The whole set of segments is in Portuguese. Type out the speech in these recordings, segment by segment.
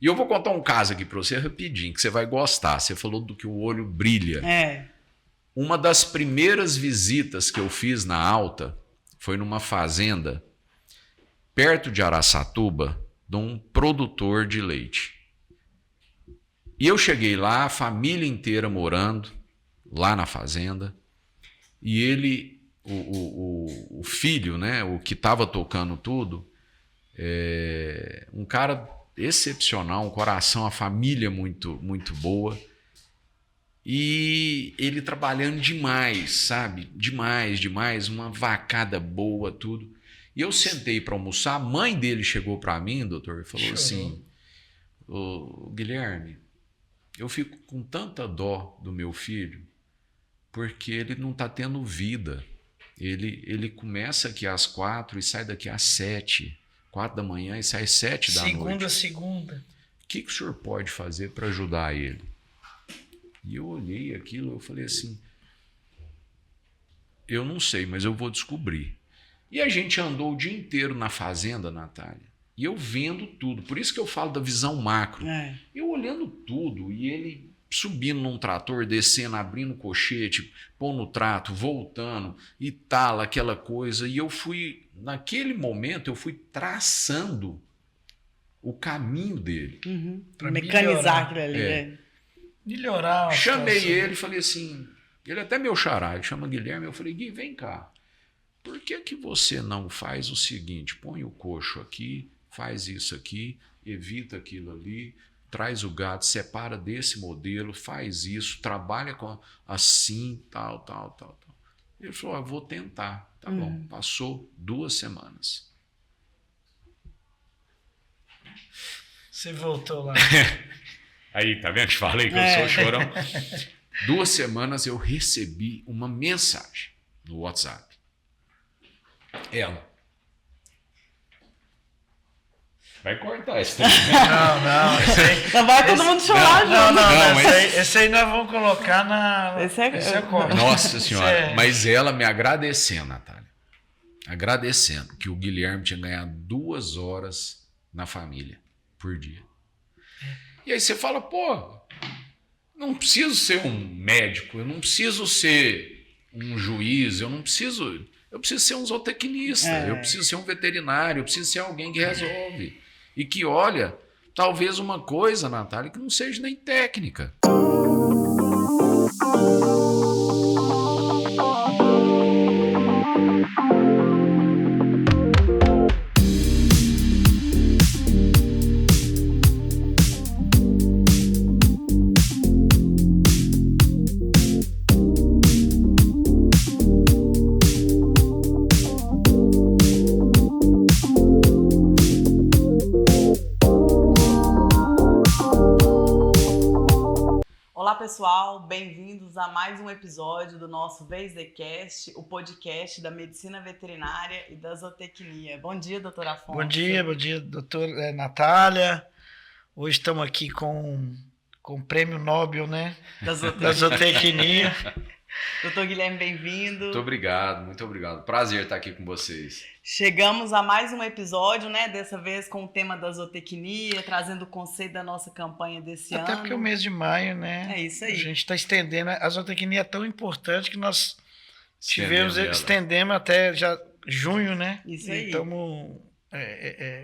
E eu vou contar um caso aqui para você rapidinho, que você vai gostar. Você falou do que o olho brilha. Uma das primeiras visitas que eu fiz na Alta foi numa fazenda perto de Araçatuba, de um produtor de leite. E eu cheguei lá, a família inteira morando lá na fazenda, e ele, o filho, né, o que estava tocando tudo, um cara excepcional, um coração, a família muito, muito boa, e ele trabalhando demais, sabe? Demais, uma vacada boa, tudo. E eu sentei para almoçar, a mãe dele chegou para mim, doutor, e falou assim, ô, Guilherme, eu fico com tanta dó do meu filho, porque ele não está tendo vida. Ele começa aqui às 4 e sai daqui às 7, 4 da manhã e sai às 7 da noite. Segunda. O que o senhor pode fazer para ajudar ele? E eu olhei aquilo, eu falei assim, eu não sei, mas eu vou descobrir. E a gente andou o dia inteiro na fazenda, Natália, e eu vendo tudo. Por isso que eu falo da visão macro. Eu olhando tudo, e ele subindo num trator, descendo, abrindo o cochete, pondo no trato, voltando, e tal, aquela coisa. E eu fui, naquele momento, eu fui traçando o caminho dele. Para mecanizar aquilo ali, Melhorar. Chamei ele, falei assim, ele até meu xará, ele chama Guilherme, eu falei, Gui, vem cá, por que você não faz o seguinte, põe o coxo aqui, faz isso aqui, evita aquilo ali, traz o gado, separa desse modelo, faz isso, trabalha com assim, tal. Ele falou, eu vou tentar. Tá bom, passou 2 semanas. Você voltou lá. Aí, tá vendo? Te falei que eu sou chorão. 2 semanas eu recebi uma mensagem no WhatsApp. Ela. Vai cortar esse trem. Não. Esse aí, não vai todo mundo chorar, esse aí nós vamos colocar na... Esse é corte. Nossa senhora. Mas ela me agradecendo, Natália. Agradecendo que o Guilherme tinha ganhado 2 horas na família por dia. E aí você fala, pô, não preciso ser um médico, eu não preciso ser um juiz, eu preciso ser um zootecnista, eu preciso ser um veterinário, eu preciso ser alguém que resolve. E que olha, talvez uma coisa, Natália, que não seja nem técnica. Olá pessoal, bem-vindos a mais um episódio do nosso VZCast, o podcast da medicina veterinária e da zootecnia. Bom dia, doutor Afonso. Bom dia, doutor Natália. Hoje estamos aqui com o prêmio Nobel, né? Da zootecnia. Doutor Guilherme, bem-vindo. Muito obrigado. Prazer estar aqui com vocês. Chegamos a mais um episódio, né? Dessa vez com o tema da zootecnia, trazendo o conceito da nossa campanha desse ano. Até porque é o mês de maio, né? É isso aí. A gente está estendendo. A zootecnia é tão importante que nós estendemos até já junho, né? Isso aí. Estamos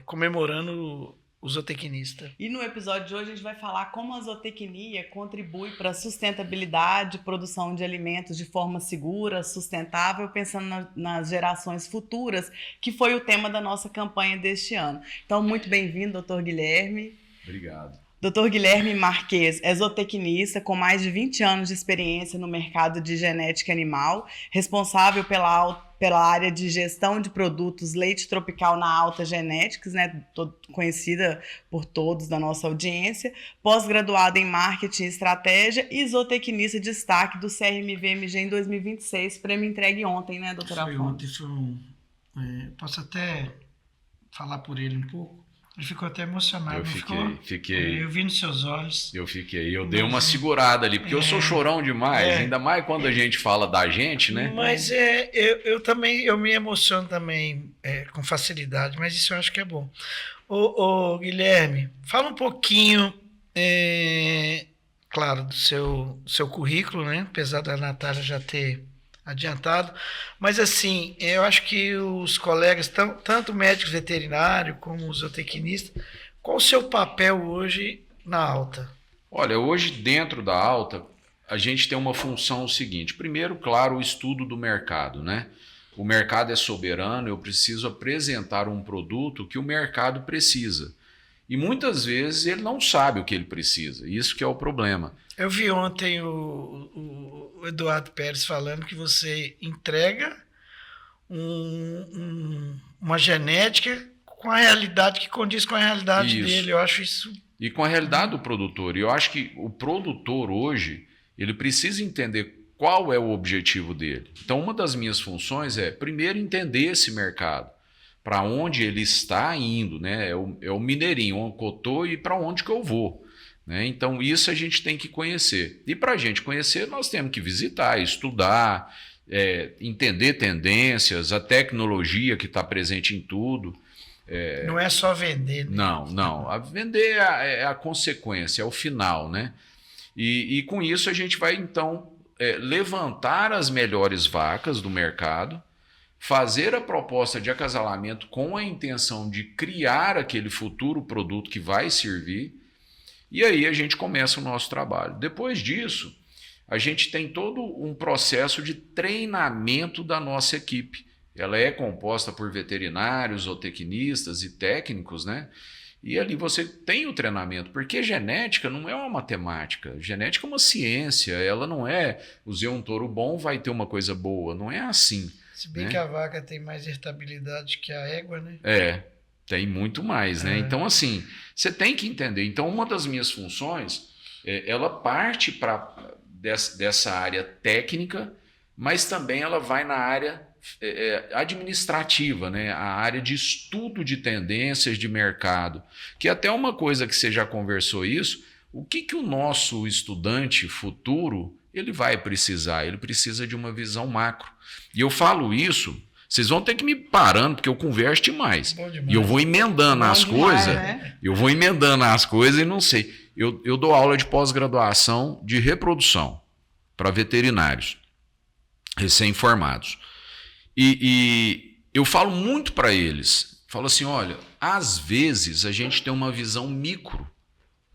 comemorando o zootecnista. E no episódio de hoje a gente vai falar como a zootecnia contribui para a sustentabilidade, produção de alimentos de forma segura, sustentável, pensando nas gerações futuras, que foi o tema da nossa campanha deste ano. Então, muito bem-vindo, doutor Guilherme. Obrigado. Dr. Guilherme Marques é zootecnista com mais de 20 anos de experiência no mercado de genética animal, responsável pela área de gestão de produtos leite tropical na Alta Genetics, né, conhecida por todos da nossa audiência, pós-graduado em marketing e estratégia e zootecnista de destaque do CRMV-MG em 2026, prêmio entregue ontem, né, doutor Afonso? Foi ontem, posso até falar por ele um pouco? Ele ficou até emocionado, fiquei. Eu vi nos seus olhos. Eu dei uma segurada ali, porque eu sou chorão demais, ainda mais quando a gente fala da gente, né? Mas eu me emociono também com facilidade, mas isso eu acho que é bom. Ô Guilherme, fala um pouquinho, claro, do seu currículo, né? Apesar da Natália já ter adiantado, mas assim, eu acho que os colegas, tanto médicos veterinários como os zootecnistas, qual o seu papel hoje na Alta? Olha, hoje dentro da Alta, a gente tem uma função seguinte. Primeiro, claro, o estudo do mercado, né? O mercado é soberano, eu preciso apresentar um produto que o mercado precisa. E muitas vezes ele não sabe o que ele precisa, isso que é o problema. Eu vi ontem o Eduardo Pérez falando que você entrega uma genética com a realidade que condiz com a realidade dele. Eu acho isso... E com a realidade do produtor. E eu acho que o produtor hoje, ele precisa entender qual é o objetivo dele. Então, uma das minhas funções é, primeiro, entender esse mercado, para onde ele está indo, né? É o mineirinho, onde eu estou e para onde que eu vou. Né? Então, isso a gente tem que conhecer. E para a gente conhecer, nós temos que visitar, estudar, entender tendências, a tecnologia que está presente em tudo. Não é só vender. Né? Não. A vender é a consequência, é o final. Né? E com isso a gente vai, então, levantar as melhores vacas do mercado, fazer a proposta de acasalamento com a intenção de criar aquele futuro produto que vai servir. E aí a gente começa o nosso trabalho. Depois disso, a gente tem todo um processo de treinamento da nossa equipe. Ela é composta por veterinários, zootecnistas e técnicos, né? E ali você tem o treinamento, porque genética não é uma matemática. Genética é uma ciência, ela não é usei um touro bom, vai ter uma coisa boa. Não é assim. Se bem que a vaca tem mais irritabilidade que a égua, né? Tem muito mais, né? Então, assim, você tem que entender. Então, uma das minhas funções, ela parte dessa área técnica, mas também ela vai na área administrativa, né? A área de estudo de tendências de mercado, que é até uma coisa que você já conversou isso, o que o nosso estudante futuro ele vai precisar? Ele precisa de uma visão macro. E eu falo isso... Vocês vão ter que me parando, porque eu converso demais. E eu vou emendando as coisas. Né? Eu vou emendando as coisas e não sei. Eu dou aula de pós-graduação de reprodução para veterinários recém-formados. E eu falo muito para eles. Falo assim, olha, às vezes a gente tem uma visão micro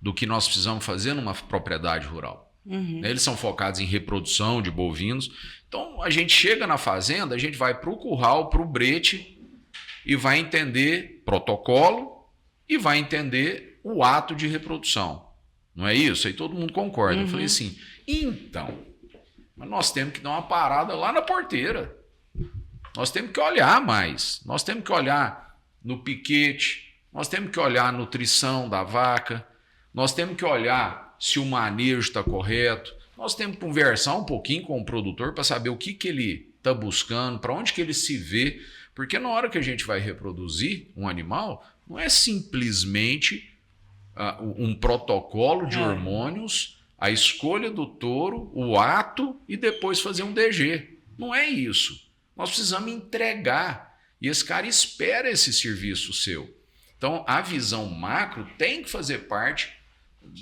do que nós precisamos fazer numa propriedade rural. Uhum. Eles são focados em reprodução de bovinos. Então, a gente chega na fazenda, a gente vai para o curral, para o brete e vai entender protocolo e vai entender o ato de reprodução. Não é isso? Aí todo mundo concorda. Uhum. Eu falei assim, então, mas nós temos que dar uma parada lá na porteira. Nós temos que olhar mais. Nós temos que olhar no piquete, nós temos que olhar a nutrição da vaca, nós temos que olhar se o manejo está correto. Nós temos que conversar um pouquinho com o produtor para saber o que ele está buscando, para onde que ele se vê. Porque na hora que a gente vai reproduzir um animal, não é simplesmente um protocolo de hormônios, a escolha do touro, o ato e depois fazer um DG. Não é isso. Nós precisamos entregar. E esse cara espera esse serviço seu. Então, a visão macro tem que fazer parte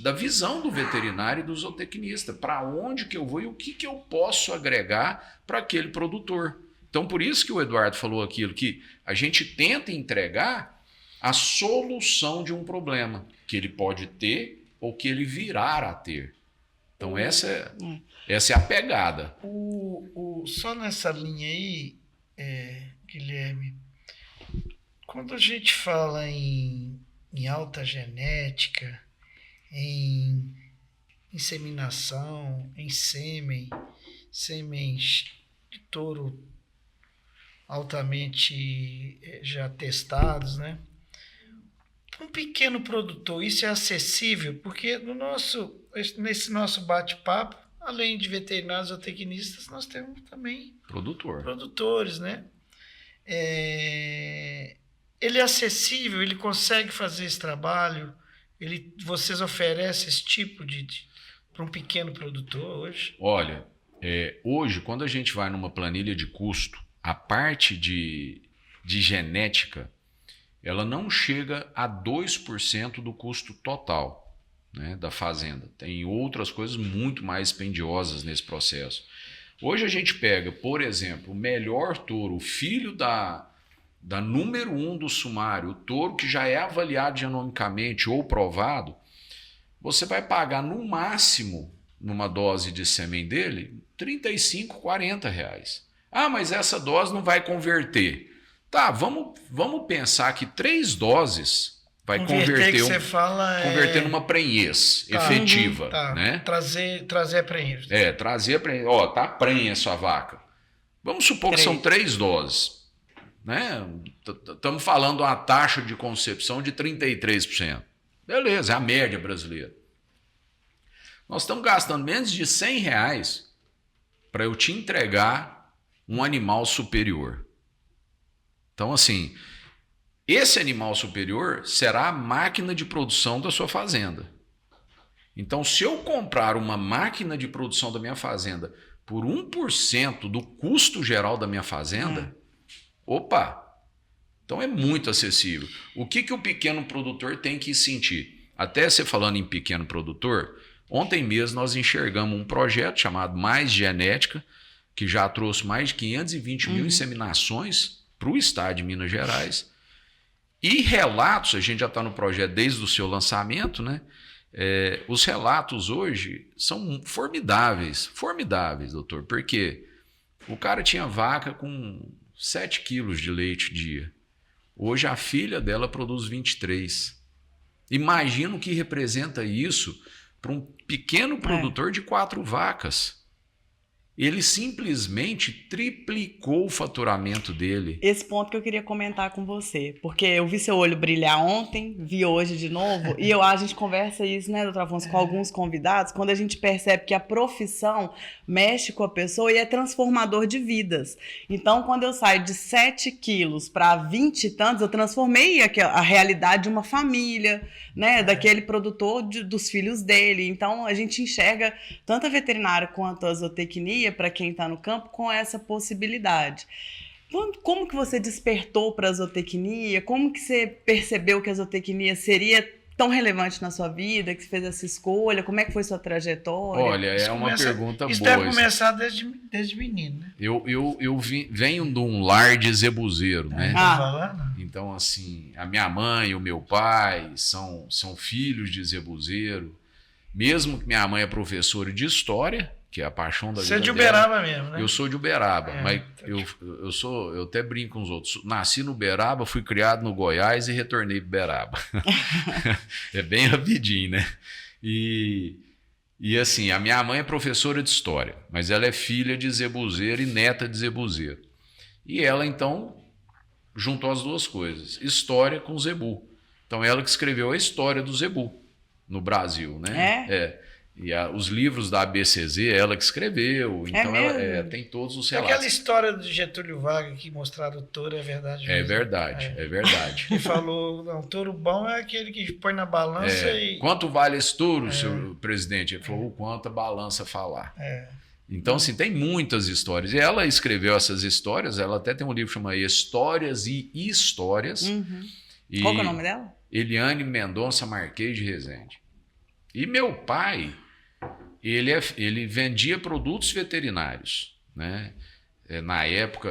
da visão do veterinário e do zootecnista, para onde que eu vou e o que eu posso agregar para aquele produtor. Então, por isso que o Eduardo falou aquilo, que a gente tenta entregar a solução de um problema que ele pode ter ou que ele virar a ter. Então, essa é a pegada. Só nessa linha aí, Guilherme, quando a gente fala em alta genética, em inseminação, em semens de touro altamente já testados, né? Um pequeno produtor, isso é acessível, porque nesse nosso bate-papo, além de veterinários ou tecnistas, nós temos também produtores, né? ele é acessível, ele consegue fazer esse trabalho, vocês oferecem esse tipo para um pequeno produtor hoje? Olha, hoje, quando a gente vai numa planilha de custo, a parte de genética, ela não chega a 2% do custo total, né, da fazenda. Tem outras coisas muito mais dispendiosas nesse processo. Hoje a gente pega, por exemplo, o melhor touro, o filho da número 1 do sumário, o touro que já é avaliado genomicamente ou provado, você vai pagar no máximo, numa dose de sêmen dele, R$35, R$40. Ah, mas essa dose não vai converter. Tá, vamos pensar que 3 doses vai converter numa prenhez efetiva. Tá. Né? Trazer a prenhez. Trazer a prenhez. Ó, tá prenha a sua vaca. Vamos supor que são 3 doses. Né? Estamos falando de uma taxa de concepção de 33%. Beleza, é a média brasileira. Nós estamos gastando menos de R$100 para eu te entregar um animal superior. Então, assim, esse animal superior será a máquina de produção da sua fazenda. Então, se eu comprar uma máquina de produção da minha fazenda por 1% do custo geral da minha fazenda, opa! Então é muito acessível. O que o pequeno produtor tem que sentir? Até você falando em pequeno produtor, ontem mesmo nós enxergamos um projeto chamado Mais Genética, que já trouxe mais de 520 mil inseminações para o estado de Minas Gerais. E relatos, a gente já está no projeto desde o seu lançamento, né? Os relatos hoje são formidáveis, doutor, porque o cara tinha vaca com 7 quilos de leite dia. Hoje a filha dela produz 23. Imagina o que representa isso para um pequeno produtor de 4 vacas. Ele simplesmente triplicou o faturamento dele. Esse ponto que eu queria comentar com você, porque eu vi seu olho brilhar ontem, vi hoje de novo, e a gente conversa isso, né, doutor Afonso, com alguns convidados, quando a gente percebe que a profissão mexe com a pessoa e é transformador de vidas. Então, quando eu saio de 7 quilos para 20 e tantos, eu transformei a realidade de uma família, né, daquele produtor, dos filhos dele. Então, a gente enxerga tanto a veterinária quanto a zootecnia, para quem está no campo, com essa possibilidade. Como que você despertou para a zootecnia? Como que você percebeu que a zootecnia seria tão relevante na sua vida, que você fez essa escolha? Como é que foi sua trajetória? Olha, uma pergunta boa. Isso deve começar desde menino, né? Eu venho de um lar de zebuzeiro, né? Então, assim, a minha mãe e o meu pai são filhos de zebuzeiro. Mesmo que minha mãe é professora de história, que é a paixão da vida dela. Você é de Uberaba mesmo, né? Eu sou de Uberaba, mas eu até brinco com os outros. Nasci no Uberaba, fui criado no Goiás e retornei para Uberaba. É bem rapidinho, né? E assim, a minha mãe é professora de história, mas ela é filha de zebuzeiro e neta de zebuzeiro. E ela, então, juntou as duas coisas, história com zebu. Então, ela que escreveu a história do zebu no Brasil, né? E os livros da ABCZ, ela que escreveu. Então, ela tem todos os relatos. Aquela história do Getúlio Vargas que mostraram o touro é verdade mesmo. É verdade. Ele falou, não, touro bom é aquele que põe na balança e... Quanto vale esse touro, senhor presidente? Ele falou, o quanto a balança falar. Então, assim, tem muitas histórias. E ela escreveu essas histórias, ela até tem um livro chamado Histórias e Histórias. E qual que é o nome dela? Eliane Mendonça Marquês de Rezende. E meu pai... Ele vendia produtos veterinários, né? Na época,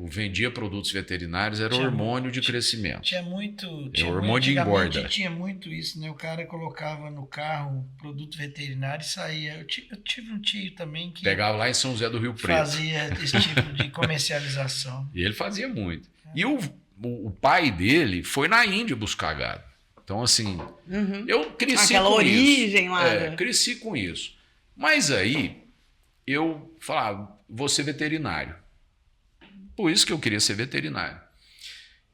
vendia produtos veterinários, era hormônio de crescimento. Tinha muito... hormônio de engorda. Tinha muito isso, né? O cara colocava no carro produto veterinário e saía. Eu tive um tio também que... Pegava lá em São José do Rio Preto. Fazia esse tipo de comercialização. E ele fazia muito. E o pai dele foi na Índia buscar gado. Então, assim, eu cresci aquela com origem isso. Lá. Cresci com isso. Mas aí, eu falava, vou ser veterinário. Por isso que eu queria ser veterinário.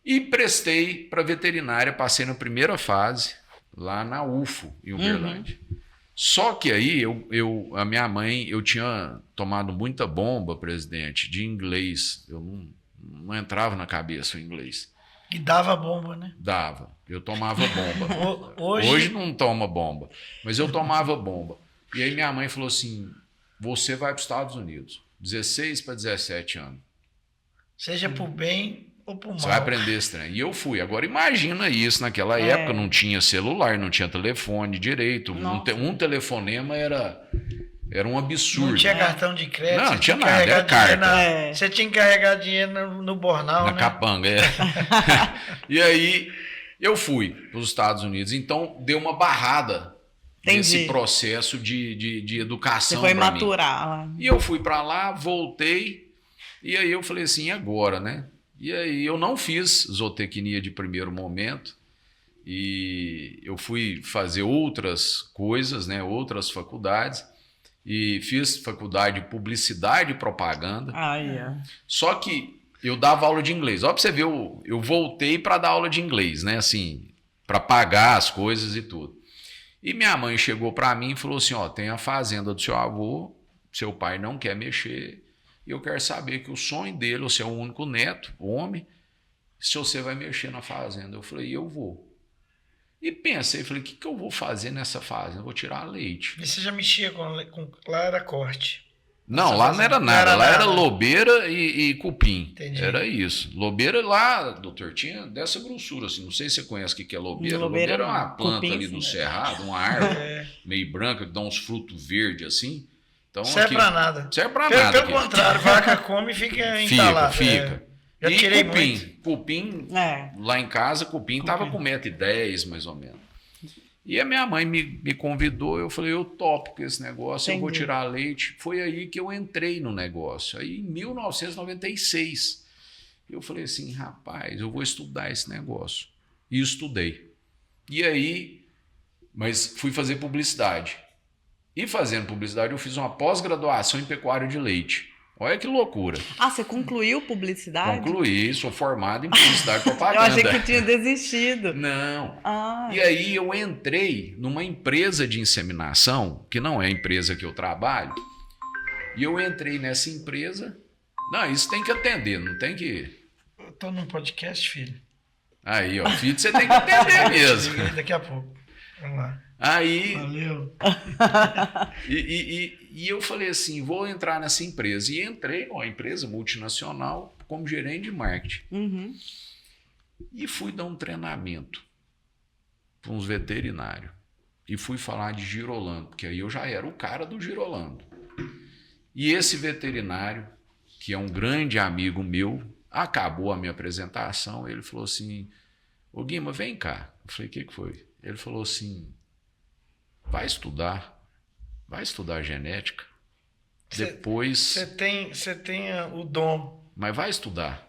E prestei para veterinária, passei na primeira fase, lá na UFO, em Uberlândia. Só que aí, a minha mãe, eu tinha tomado muita bomba, presidente, de inglês. Eu não entrava na cabeça o inglês. E dava bomba, né? Dava. Eu tomava bomba. Hoje não toma bomba, mas eu tomava bomba. E aí minha mãe falou assim, você vai para os Estados Unidos, 16 para 17 anos. Seja por bem ou por mal. Você vai aprender esse trem. E eu fui. Agora imagina isso, naquela época não tinha celular, não tinha telefone direito. Um telefonema era um absurdo. Não tinha cartão de crédito. Não tinha nada, era carta. Você tinha que carregar dinheiro no Bornal, na capanga, E aí eu fui para os Estados Unidos. Então deu uma barrada nesse processo de educação. Você foi maturar. Mim. E eu fui para lá, voltei. E aí eu falei assim, e agora, né? E aí eu não fiz zootecnia de primeiro momento. E eu fui fazer outras coisas, né? Outras faculdades. E fiz faculdade de publicidade e propaganda. Só que eu dava aula de inglês. Ó, pra você ver, eu voltei para dar aula de inglês, né? Assim, para pagar as coisas e tudo. E minha mãe chegou para mim e falou assim, ó, tem a fazenda do seu avô, seu pai não quer mexer, e eu quero saber que o sonho dele, você é o único neto, homem, se você vai mexer na fazenda. Eu falei, eu vou. E pensei, falei, o que eu vou fazer nessa fazenda? Eu vou tirar leite. E você já mexia com lá era corte? Não, lá não era nada. Lá era lobeira e cupim. Entendi. Era isso. Lobeira lá, doutor, tinha dessa grossura, assim. Não sei se você conhece o que é lobeira. Lobeira é uma planta cupim, ali do cerrado, uma árvore meio branca, que dá uns frutos verdes, assim. Então, serve pra nada. Serve pra nada. Pelo contrário, vaca come e fica entalado. Fica. Já tirei cupim. muito. Cupim, lá em casa, cupim tava com 1,10 m, mais ou menos. E a minha mãe me convidou, eu falei, eu topo com esse negócio, eu vou tirar leite. Foi aí que eu entrei no negócio, aí em 1996. Eu falei assim, rapaz, eu vou estudar esse negócio. E estudei. E aí, mas fui fazer publicidade. E fazendo publicidade, eu fiz uma pós-graduação em pecuária de leite. Olha que loucura. Ah, você concluiu publicidade? Concluí, sou formado em publicidade e propaganda. Eu achei que tinha desistido. Não. E aí eu entrei numa empresa de inseminação, que não é a empresa que eu trabalho, e eu entrei nessa empresa. Não, isso tem que atender, não tem que... Eu tô num podcast, filho. Aí, ó, filho, você tem que atender mesmo. Daqui a pouco. Vamos lá. Aí... Valeu. E eu falei assim, vou entrar nessa empresa. E entrei numa empresa multinacional como gerente de marketing. E fui dar um treinamento para uns veterinários. E fui falar de Girolando, porque aí eu já era o cara do Girolando. E esse veterinário, que é um grande amigo meu, acabou a minha apresentação, ele falou assim, ô Guima, vem cá. Eu falei, o que foi? Ele falou assim, vai estudar genética. Depois... Você tem o dom. Mas vai estudar.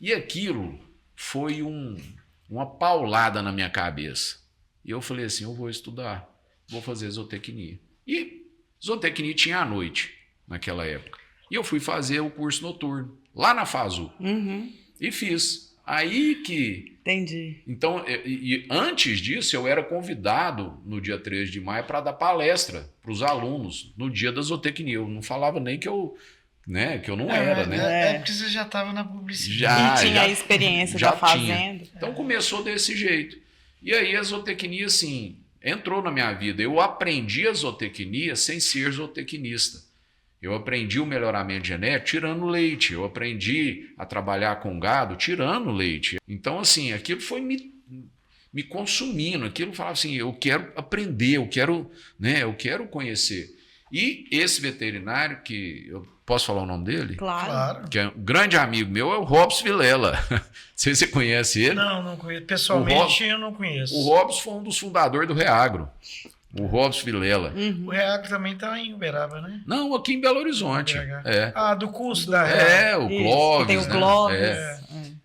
E aquilo foi uma paulada na minha cabeça. E eu falei assim, eu vou estudar, vou fazer zootecnia. E zootecnia tinha à noite, naquela época. E eu fui fazer o curso noturno, lá na FASU. E fiz. Aí que... Entendi. Então, e antes disso, eu era convidado no dia 13 de maio para dar palestra para os alunos no dia da zootecnia. Eu não falava nem que eu não era, né? É porque você já estava na publicidade. E tinha a experiência da fazenda. Então começou desse jeito. E aí a zootecnia, assim, entrou na minha vida. Eu aprendi a zootecnia sem ser zootecnista. Eu aprendi o melhoramento genético tirando leite. Eu aprendi a trabalhar com gado tirando leite. Então, assim, aquilo foi me consumindo. Aquilo falava assim, eu quero aprender, eu quero conhecer. E esse veterinário, que eu posso falar o nome dele? Claro. Que é um grande amigo meu, é o Robson Vilela. Não sei se você conhece ele. Não conheço. Pessoalmente, eu não conheço. O Robson foi um dos fundadores do Reagro. O Robson Vilela. O Reagro também está em Uberaba, né? Não, aqui em Belo Horizonte. Do curso da Reagro. O Clóvis. Tem o Clóvis.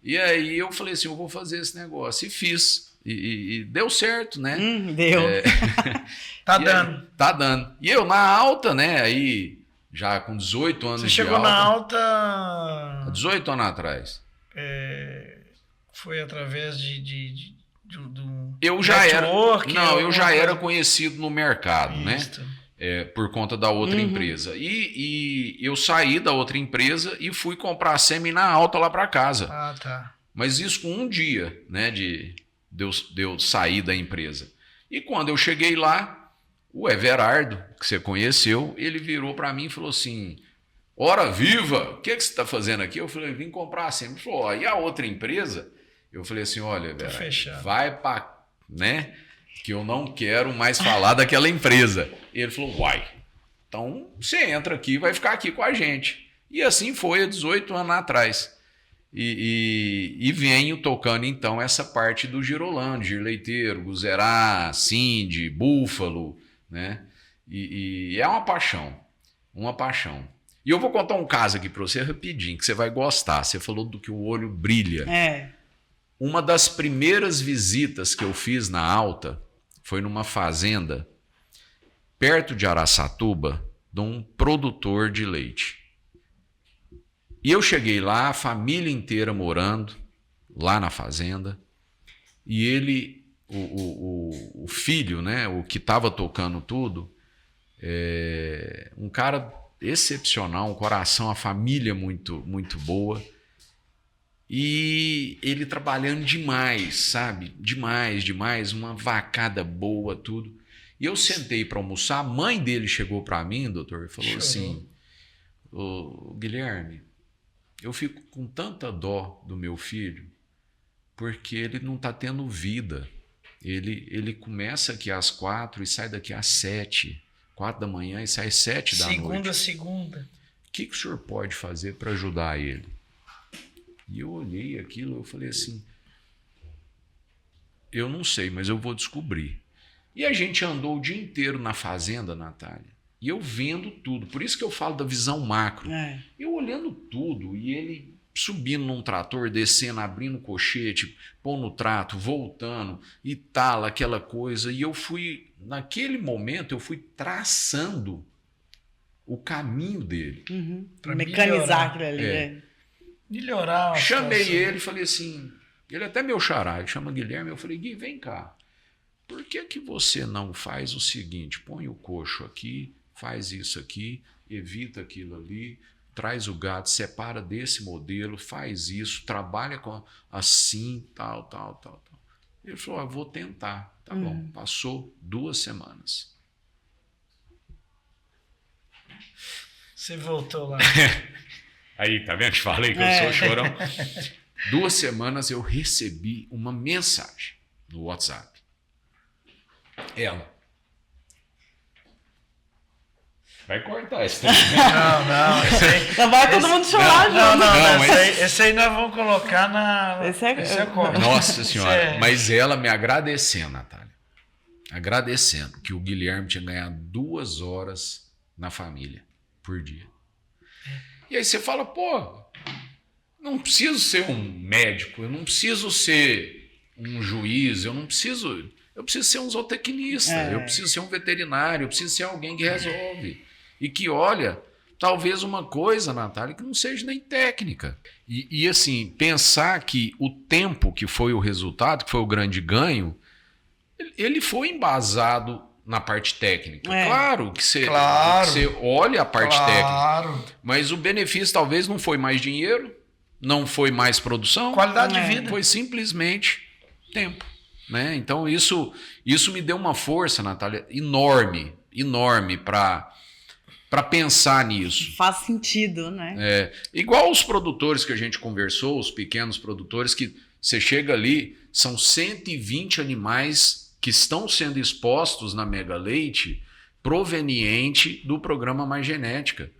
E aí eu falei assim, eu vou fazer esse negócio. E fiz. E deu certo, né? Deu. Tá dando. Tá dando. E eu na alta, né? Aí, já com 18 anos de alta. Você chegou na alta... 18 anos atrás. Foi através do eu já network, eu já era conhecido no mercado, isso, né? Por conta da outra empresa. E eu saí da outra empresa e fui comprar sêmen na alta lá para casa. Tá. Mas isso com um dia, né, de eu sair da empresa. E quando eu cheguei lá, o Everardo, que você conheceu, ele virou para mim e falou assim: Ora viva, o que você está fazendo aqui? Eu falei: vim comprar assim. Ele falou: e a outra empresa? Eu falei assim: olha, Everardo, vai para, né, que eu não quero mais falar daquela empresa. E ele falou: uai, então você entra aqui e vai ficar aqui com a gente. E assim foi há 18 anos atrás. E venho tocando então essa parte do Girolando, Girleiteiro, Guzerá, Cindy, Búfalo, né? E é uma paixão, uma paixão. E eu vou contar um caso aqui para você rapidinho, que você vai gostar. Você falou do que o olho brilha. Uma das primeiras visitas que eu fiz na Alta foi numa fazenda perto de Araçatuba, de um produtor de leite. E eu cheguei lá, a família inteira morando lá na fazenda, e ele, o filho, né, o que estava tocando tudo, um cara excepcional, um coração, a família muito, muito boa, e ele trabalhando demais, sabe? Demais, demais, uma vacada boa, tudo. E eu sentei para almoçar, a mãe dele chegou para mim, doutor, e falou assim: ô, Guilherme, eu fico com tanta dó do meu filho, porque ele não está tendo vida. Ele começa aqui às 4 e sai daqui às 7, 4 da manhã e sai às 7 da noite. Segunda a segunda. O que o senhor pode fazer para ajudar ele? E eu olhei aquilo, eu falei assim: eu não sei, mas eu vou descobrir. E a gente andou o dia inteiro na fazenda, Natália. E eu vendo tudo, por isso que eu falo da visão macro. Eu olhando tudo, e ele subindo num trator, descendo, abrindo o cochete, pondo no trato, voltando, e tal, aquela coisa. E eu fui, naquele momento, eu fui traçando o caminho dele. Para mecanizar aquilo ali. Melhorar. Chamei ele e falei assim, ele até meu xará, ele chama Guilherme, eu falei: Gui, vem cá, por que você não faz o seguinte, põe o coxo aqui, faz isso aqui, evita aquilo ali, traz o gado, separa desse modelo, faz isso, trabalha com assim, tal. Ele falou: vou tentar. Tá bom. Passou 2 semanas. Você voltou lá. Aí, tá vendo? Te falei que eu sou chorão. 2 semanas eu recebi uma mensagem no WhatsApp. Ela: vai cortar esse tempo. Não. Vai todo mundo chorar, não. Esse aí nós vamos colocar na... Esse é corte. Nossa Senhora. Mas ela me agradecendo, Natália. Agradecendo que o Guilherme tinha ganhado 2 horas na família por dia. E aí você fala: pô, não preciso ser um médico, eu não preciso ser um juiz, eu preciso ser um zootecnista, eu preciso ser um veterinário, eu preciso ser alguém que resolve. E que olha, talvez uma coisa, Natália, que não seja nem técnica. E assim, pensar que o tempo que foi o resultado, que foi o grande ganho, ele foi embasado na parte técnica. Claro que você olha a parte técnica, mas o benefício talvez não foi mais dinheiro, não foi mais produção. Qualidade de vida. Foi simplesmente tempo. Né? Então isso me deu uma força, Natália, enorme para pensar nisso. Faz sentido, né? Igual os produtores que a gente conversou, os pequenos produtores, que você chega ali, são 120 animais que estão sendo expostos na Mega Leite proveniente do programa Mais Genética.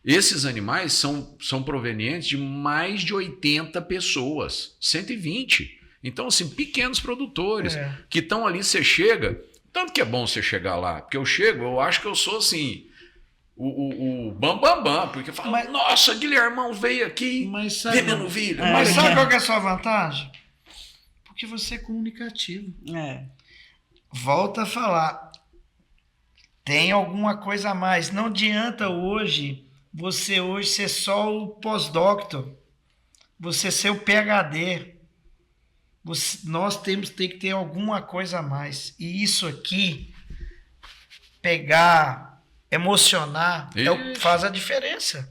Esses animais são provenientes de mais de 80 pessoas, 120. Então, assim, pequenos produtores que estão ali, você chega, tanto que é bom você chegar lá, porque eu acho que eu sou assim, o bam, porque fala: nossa, Guilhermão veio aqui vendendo vídeo. Mas sabe qual que é a sua vantagem? Porque você é comunicativo. Volta a falar, tem alguma coisa a mais. Não adianta você ser só o pós-doctor, você ser o PhD. Nós temos que ter alguma coisa a mais. E isso aqui, emocionar, faz a diferença.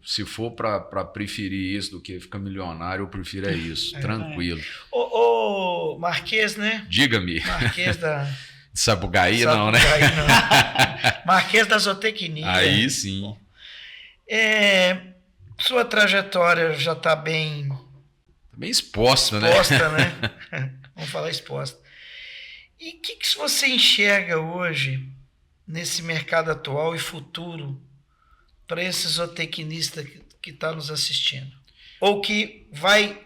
Se for para preferir isso do que ficar milionário, eu prefiro isso, tranquilo. O Marquês, né? Diga-me. Marquês da... De Sapucaí, não, né? Não. Marquês da Zootecnia. Aí sim. Sua trajetória já está bem exposta, né? Exposta, né? Vamos falar exposta. E o que você enxerga hoje nesse mercado atual e futuro para esse zootecnista que está nos assistindo? Ou que vai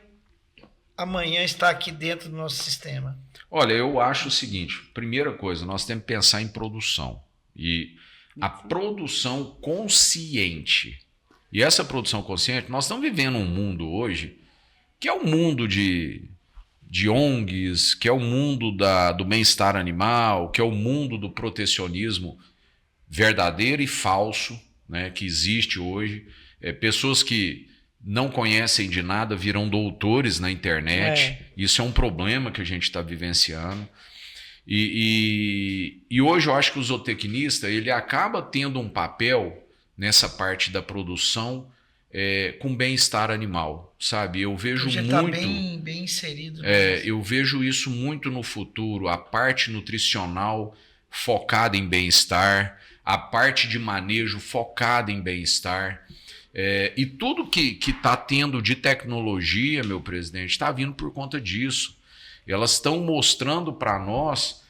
amanhã estar aqui dentro do nosso sistema? Olha, eu acho o seguinte, primeira coisa, nós temos que pensar em produção. E a produção consciente. E essa produção consciente, nós estamos vivendo um mundo hoje que é o mundo de ONGs, que é o mundo do bem-estar animal, que é o mundo do protecionismo verdadeiro e falso, né, que existe hoje. Pessoas que não conhecem de nada virão doutores na internet. Isso é um problema que a gente está vivenciando. E hoje eu acho que o zootecnista ele acaba tendo um papel nessa parte da produção com bem-estar animal, sabe? Eu vejo já muito... Está bem inserido. Eu vejo isso muito no futuro, a parte nutricional focada em bem-estar, a parte de manejo focada em bem-estar. E tudo que está tendo de tecnologia, meu presidente, está vindo por conta disso. Elas estão mostrando para nós,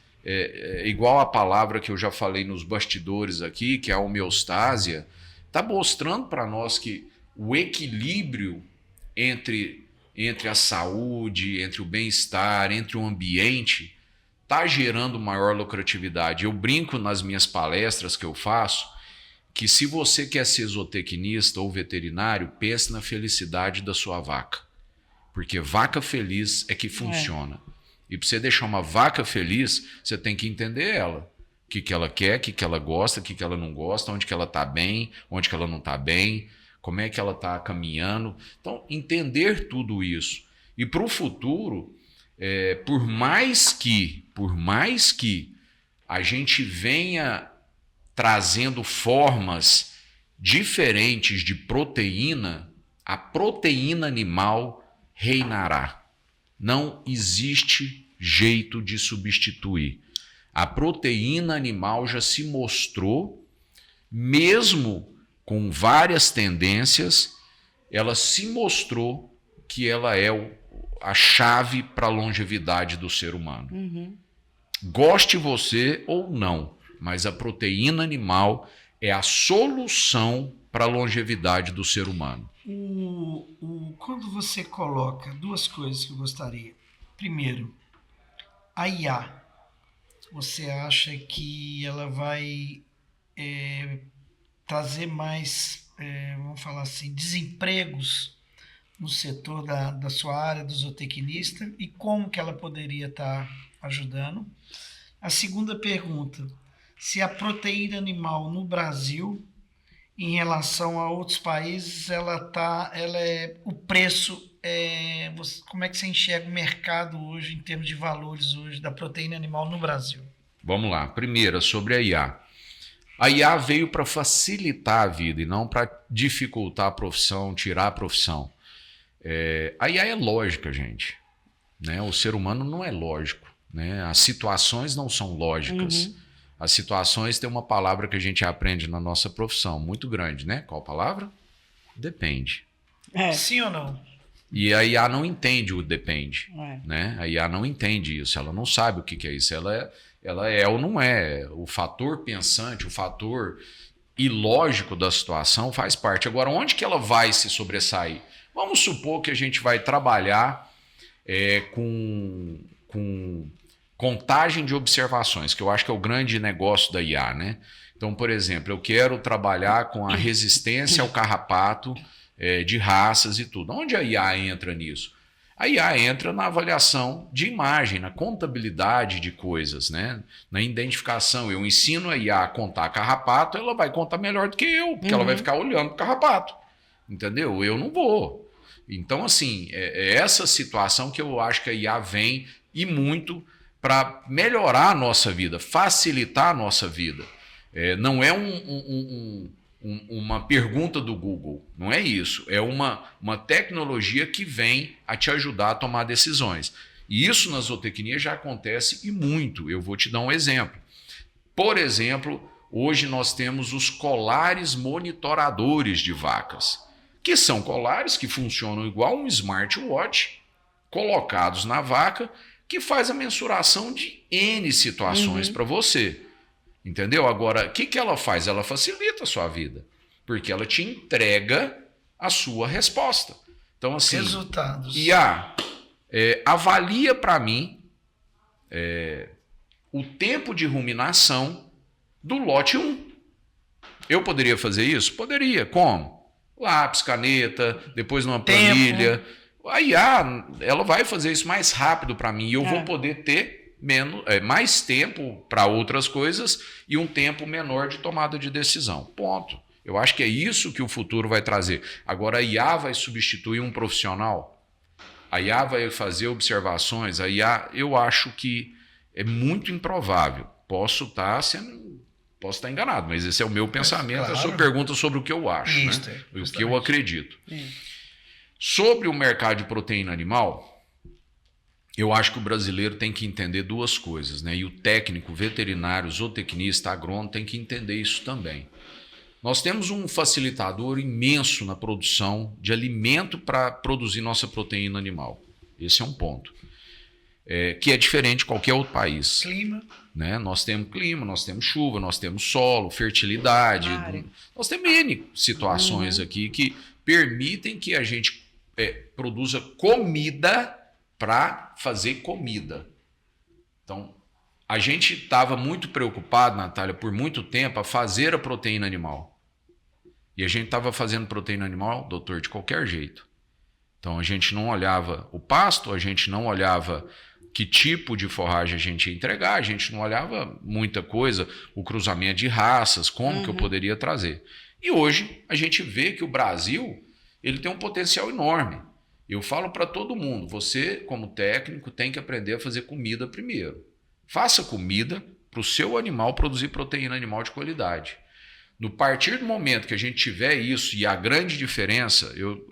igual a palavra que eu já falei nos bastidores aqui, que é a homeostásia, está mostrando para nós que o equilíbrio entre a saúde, entre o bem-estar, entre o ambiente, está gerando maior lucratividade. Eu brinco nas minhas palestras que eu faço, que se você quer ser zootecnista ou veterinário, pense na felicidade da sua vaca. Porque vaca feliz é que funciona. E para você deixar uma vaca feliz, você tem que entender ela. O que ela quer, o que ela gosta, o que ela não gosta, onde que ela está bem, onde que ela não está bem, como é que ela está caminhando. Então, entender tudo isso. E para o futuro, por mais que a gente venha trazendo formas diferentes de proteína, a proteína animal reinará. Não existe jeito de substituir. A proteína animal já se mostrou, mesmo com várias tendências, ela se mostrou que ela é a chave para a longevidade do ser humano. Uhum. Goste você ou não, mas a proteína animal é a solução para a longevidade do ser humano. Quando você coloca duas coisas que eu gostaria. Primeiro, a IA. Você acha que ela vai trazer mais, vamos falar assim, desempregos no setor da sua área do zootecnista e como que ela poderia estar ajudando? A segunda pergunta, se a proteína animal no Brasil, em relação a outros países, o preço, como é que você enxerga o mercado hoje, em termos de valores hoje, da proteína animal no Brasil? Vamos lá. Primeiro, sobre a IA. A IA veio para facilitar a vida e não para dificultar a profissão, tirar a profissão. A IA é lógica, gente. Né? O ser humano não é lógico. Né? As situações não são lógicas. Uhum. As situações têm uma palavra que a gente aprende na nossa profissão, muito grande, né? Qual palavra? Depende. Sim ou não? E a IA não entende o depende. Né? A IA não entende isso, ela não sabe o que é isso. Ela é ou não é. O fator pensante, o fator ilógico da situação faz parte. Agora, onde que ela vai se sobressair? Vamos supor que a gente vai trabalhar com contagem de observações, que eu acho que é o grande negócio da IA, né? Então, por exemplo, eu quero trabalhar com a resistência ao carrapato de raças e tudo. Onde a IA entra nisso? A IA entra na avaliação de imagem, na contabilidade de coisas, né? Na identificação. Eu ensino a IA a contar carrapato, ela vai contar melhor do que eu, porque ela vai ficar olhando para o carrapato. Entendeu? Eu não vou. Então, assim, é essa situação que eu acho que a IA vem e muito para melhorar a nossa vida, facilitar a nossa vida. Não é uma pergunta do Google. Não é isso. É uma tecnologia que vem a te ajudar a tomar decisões. E isso na zootecnia já acontece e muito. Eu vou te dar um exemplo. Por exemplo, hoje nós temos os colares monitoradores de vacas, que são colares que funcionam igual um smartwatch, colocados na vaca, que faz a mensuração de N situações para você. Entendeu? Agora, o que ela faz? Ela facilita a sua vida, porque ela te entrega a sua resposta. Então, assim, resultados. Avalia para mim o tempo de ruminação do lote 1. Eu poderia fazer isso? Poderia. Como? Lápis, caneta, depois numa planilha. A IA, ela vai fazer isso mais rápido para mim e eu vou poder ter mais tempo para outras coisas e um tempo menor de tomada de decisão. Ponto. Eu acho que é isso que o futuro vai trazer. Agora, a IA vai substituir um profissional? A IA vai fazer observações? A IA, eu acho que é muito improvável. Posso estar enganado, mas esse é o meu pensamento. Claro. A sua pergunta sobre o que eu acho, né? O que eu acredito. Sobre o mercado de proteína animal, eu acho que o brasileiro tem que entender duas coisas, né? E o técnico, veterinário, zootecnista, agrônomo tem que entender isso também. Nós temos um facilitador imenso na produção de alimento para produzir nossa proteína animal. Esse é um ponto. Que é diferente de qualquer outro país. Clima. Né? Nós temos clima, nós temos chuva, nós temos solo, fertilidade. Nós temos N situações aqui que permitem que a gente produza comida para fazer comida. Então, a gente estava muito preocupado, Natália, por muito tempo, a fazer a proteína animal. E a gente estava fazendo proteína animal, doutor, de qualquer jeito. Então, a gente não olhava o pasto, a gente não olhava que tipo de forragem a gente ia entregar, a gente não olhava muita coisa, o cruzamento de raças, como que eu poderia trazer. E hoje, a gente vê que o Brasil ele tem um potencial enorme. Eu falo para todo mundo, você, como técnico, tem que aprender a fazer comida primeiro. Faça comida para o seu animal produzir proteína animal de qualidade. No partir do momento que a gente tiver isso, e a grande diferença, eu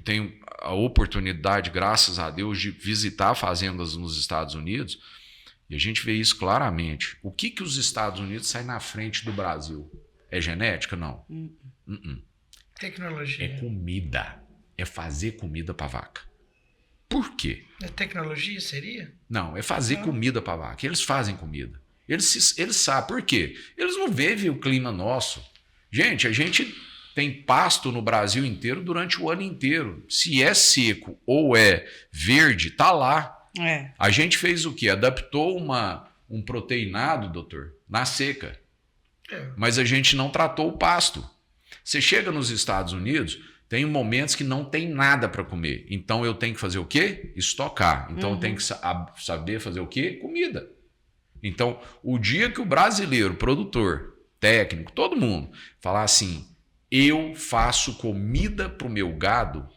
tenho a oportunidade, graças a Deus, de visitar fazendas nos Estados Unidos, e a gente vê isso claramente. O que os Estados Unidos saem na frente do Brasil? É genética? Não. Tecnologia. É comida. É fazer comida para vaca. Por quê? É tecnologia, seria? Não, é fazer comida para vaca. Eles fazem comida. Eles sabem. Por quê? Eles não vivem o clima nosso. Gente, a gente tem pasto no Brasil inteiro durante o ano inteiro. Se é seco ou é verde, tá lá. A gente fez o quê? Adaptou um proteinado, doutor, na seca. Mas a gente não tratou o pasto. Você chega nos Estados Unidos, tem momentos que não tem nada para comer. Então eu tenho que fazer o quê? Estocar. Então eu tenho que saber fazer o quê? Comida. Então, o dia que o brasileiro, produtor, técnico, todo mundo, falar assim, eu faço comida para o meu gado,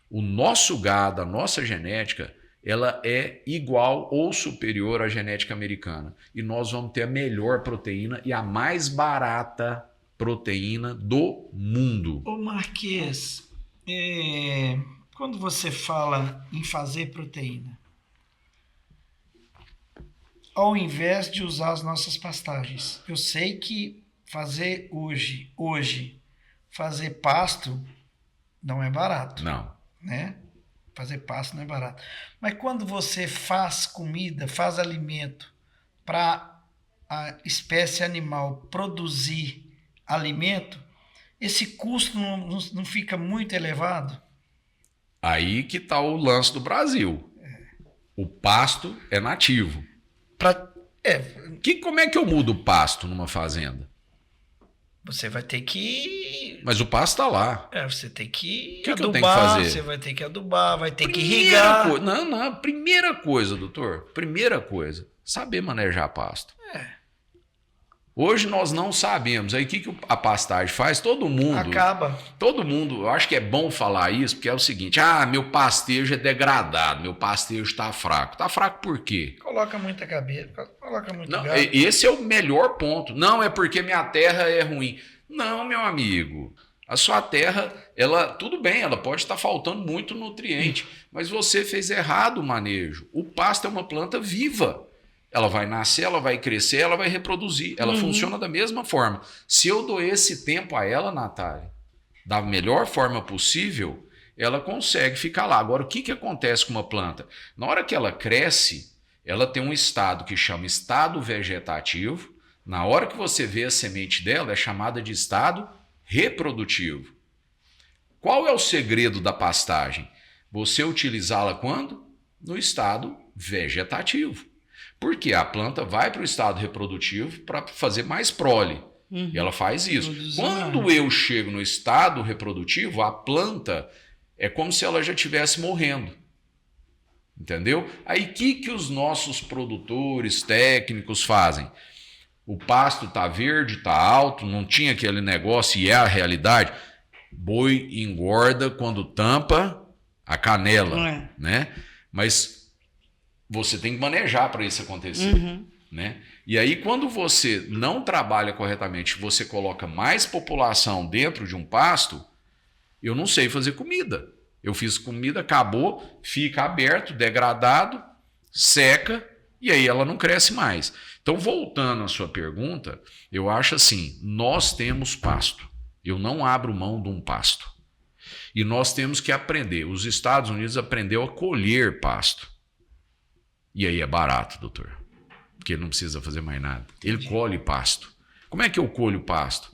o nosso gado, a nossa genética, ela é igual ou superior à genética americana. E nós vamos ter a melhor proteína e a mais barata proteína do mundo. Ô Marquês, quando você fala em fazer proteína, ao invés de usar as nossas pastagens, eu sei que fazer hoje fazer pasto não é barato. Não. Né? Fazer pasto não é barato. Mas quando você faz comida, faz alimento para a espécie animal produzir alimento, esse custo não fica muito elevado? Aí que está o lance do Brasil. O pasto é nativo. Como é que eu mudo o pasto numa fazenda? Você vai ter que... Mas o pasto está lá. Você tem que adubar, que eu tenho que fazer? Você vai ter que adubar, vai ter que irrigar. Primeira coisa, doutor. Primeira coisa. Saber manejar pasto. Hoje nós não sabemos. Aí o que a pastagem faz? Todo mundo... Acaba. Todo mundo... Eu acho que é bom falar isso, porque é o seguinte. Meu pastejo é degradado. Meu pastejo está fraco. Está fraco por quê? Coloca muita cabeça. Coloca muito Não, gado. esse é o melhor ponto. Não é porque minha terra é ruim. Não, meu amigo. A sua terra, ela, tudo bem, ela pode estar faltando muito nutriente, mas você fez errado o manejo. O pasto é uma planta viva. Ela vai nascer, ela vai crescer, ela vai reproduzir. Ela funciona da mesma forma. Se eu dou esse tempo a ela, Natália, da melhor forma possível, ela consegue ficar lá. Agora, o que acontece com uma planta? Na hora que ela cresce, ela tem um estado que chama estado vegetativo. Na hora que você vê a semente dela, é chamada de estado reprodutivo. Qual é o segredo da pastagem? Você utilizá-la quando? No estado vegetativo. Porque a planta vai para o estado reprodutivo para fazer mais prole. E ela faz isso. Quando eu chego no estado reprodutivo, a planta é como se ela já estivesse morrendo. Entendeu? Aí o que os nossos produtores técnicos fazem? O pasto está verde, está alto, não tinha aquele negócio e é a realidade. Boi engorda quando tampa a canela, né? Mas você tem que manejar para isso acontecer, né? E aí quando você não trabalha corretamente, você coloca mais população dentro de um pasto, eu não sei fazer comida. Eu fiz comida, acabou, fica aberto, degradado, seca e aí ela não cresce mais. Então, voltando à sua pergunta, eu acho assim, nós temos pasto. Eu não abro mão de um pasto. E nós temos que aprender. Os Estados Unidos aprendeu a colher pasto. E aí é barato, doutor. Porque ele não precisa fazer mais nada. Ele colhe pasto. Como é que eu colho pasto?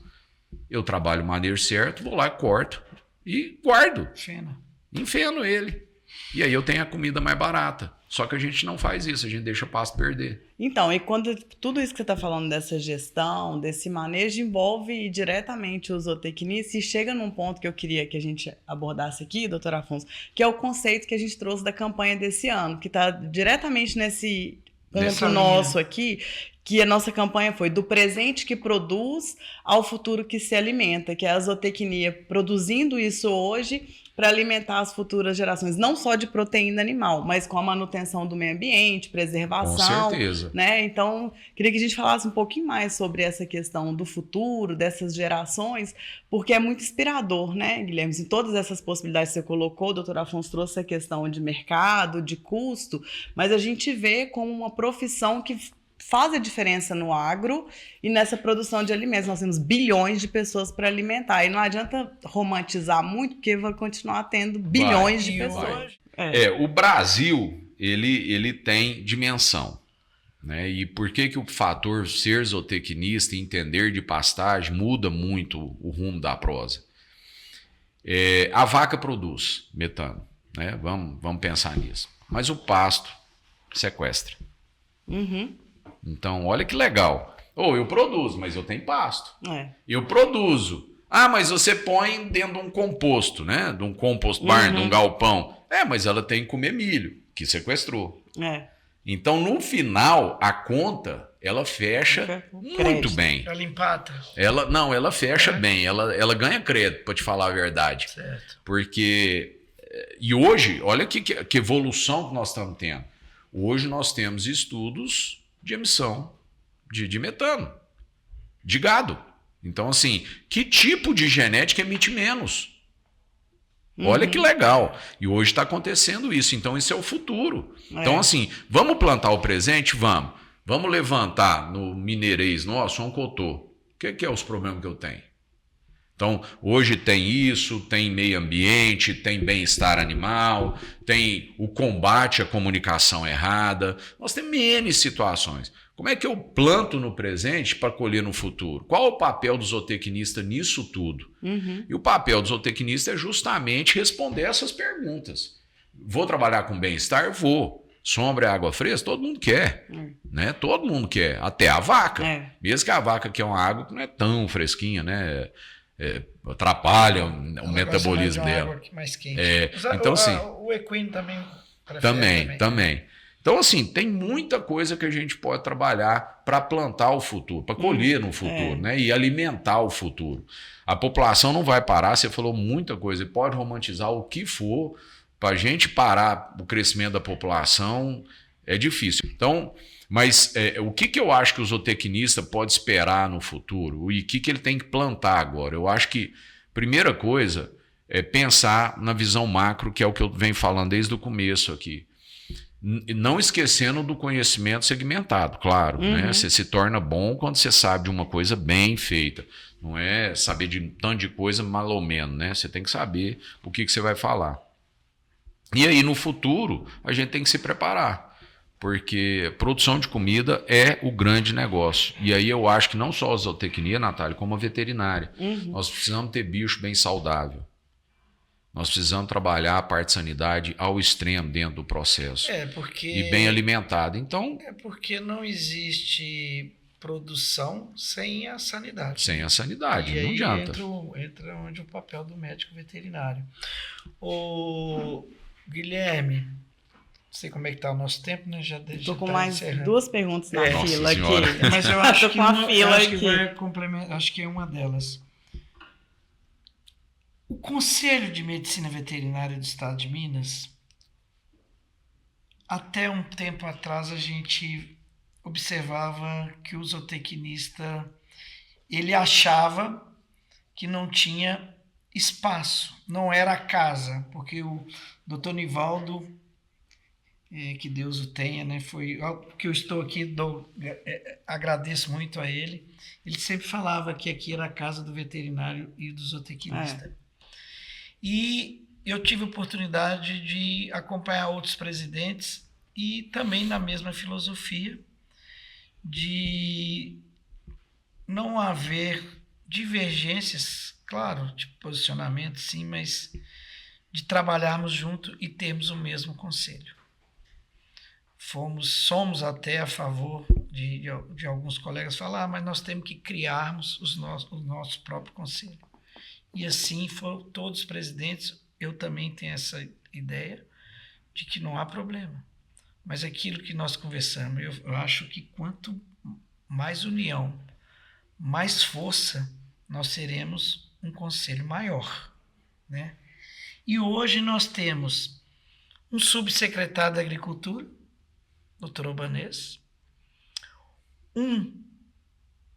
Eu trabalho o manejo certo, vou lá, corto e guardo. Enfeno ele. E aí eu tenho a comida mais barata. Só que a gente não faz isso, a gente deixa o pasto perder. Então, e quando tudo isso que você está falando dessa gestão, desse manejo, envolve diretamente o zootecnista e chega num ponto que eu queria que a gente abordasse aqui, doutor Afonso, que é o conceito que a gente trouxe da campanha desse ano, que está diretamente nesse ponto nosso aqui, que a nossa campanha foi do presente que produz ao futuro que se alimenta, que é a zootecnia produzindo isso hoje para alimentar as futuras gerações, não só de proteína animal, mas com a manutenção do meio ambiente, preservação. Com certeza. Né? Então, queria que a gente falasse um pouquinho mais sobre essa questão do futuro, dessas gerações, porque é muito inspirador, né, Guilherme? Em todas essas possibilidades que você colocou, o doutor Afonso trouxe a questão de mercado, de custo, mas a gente vê como uma profissão que faz a diferença no agro e nessa produção de alimentos. Nós temos bilhões de pessoas para alimentar. E não adianta romantizar muito, porque vai continuar tendo bilhões de pessoas. O Brasil, ele tem dimensão. Né? E por que o fator ser zootecnista e entender de pastagem muda muito o rumo da prosa? A vaca produz metano. Né? Vamos pensar nisso. Mas o pasto sequestra. Então, olha que legal. Eu produzo, mas eu tenho pasto. Eu produzo. Mas você põe dentro de um composto, né? De um compost barn, de um galpão. Mas ela tem que comer milho, que sequestrou. Então, no final, a conta, ela fecha muito bem. Ela empata. Ela fecha bem. Ela ganha crédito, para te falar a verdade. Certo. Porque... E hoje, olha que evolução que nós estamos tendo. Hoje nós temos estudos de emissão de metano, de gado. Então, assim, que tipo de genética emite menos? Olha que legal. E hoje está acontecendo isso. Então, isso é o futuro. Então, assim, vamos plantar o presente? Vamos. Vamos levantar no mineirês nosso um cotô. O que é os problemas que eu tenho? Então, hoje tem isso, tem meio ambiente, tem bem-estar animal, tem o combate à comunicação errada. Nós temos N situações. Como é que eu planto no presente para colher no futuro? Qual o papel do zootecnista nisso tudo? E o papel do zootecnista é justamente responder essas perguntas. Vou trabalhar com bem-estar? Vou. Sombra e água fresca? Todo mundo quer. Né? Todo mundo quer. Até a vaca. Mesmo que a vaca quer uma água que não é tão fresquinha, né? Atrapalha o metabolismo dela. Água mais quente. Então, assim, o equino também também. Então, assim, tem muita coisa que a gente pode trabalhar para plantar o futuro, para colher no futuro, né? E alimentar o futuro. A população não vai parar, você falou muita coisa, pode romantizar o que for, para a gente parar o crescimento da população É difícil. Então, mas o que eu acho que o zootecnista pode esperar no futuro? E o que ele tem que plantar agora? Eu acho que, primeira coisa, é pensar na visão macro, que é o que eu venho falando desde o começo aqui. Não esquecendo do conhecimento segmentado, claro. Né? Você se torna bom quando você sabe de uma coisa bem feita. Não é saber de tanto de coisa mal ou menos. Né? Você tem que saber o que você vai falar. E aí, no futuro, a gente tem que se preparar. Porque produção de comida é o grande negócio. E aí eu acho que não só a zootecnia, Natália, como a veterinária. Nós precisamos ter bicho bem saudável. Nós precisamos trabalhar a parte de sanidade ao extremo dentro do processo. E bem alimentado. Então, porque não existe produção sem a sanidade. Sem a sanidade, não adianta. Entra onde o papel do médico veterinário. O Guilherme, não sei como é que está o nosso tempo, né? Estou com mais 2 perguntas na fila aqui. Mas eu acho que vai complementar, acho que é uma delas. O Conselho de Medicina Veterinária do Estado de Minas, até um tempo atrás a gente observava que o zootecnista, ele achava que não tinha espaço, não era a casa, porque o Dr. Nivaldo, que Deus o tenha, né, foi que eu estou aqui, agradeço muito a ele. Ele sempre falava que aqui era a casa do veterinário e do zootecnista. E eu tive a oportunidade de acompanhar outros presidentes e também na mesma filosofia de não haver divergências, claro, de posicionamento, sim, mas de trabalharmos junto e termos o mesmo conselho. Somos até a favor de alguns colegas falar, mas nós temos que criarmos o nosso próprio conselho. E assim foram todos os presidentes. Eu também tenho essa ideia de que não há problema. Mas aquilo que nós conversamos, eu acho que quanto mais união, mais força, nós seremos um conselho maior. Né? E hoje nós temos um subsecretário da Agricultura, Dr. Albanês,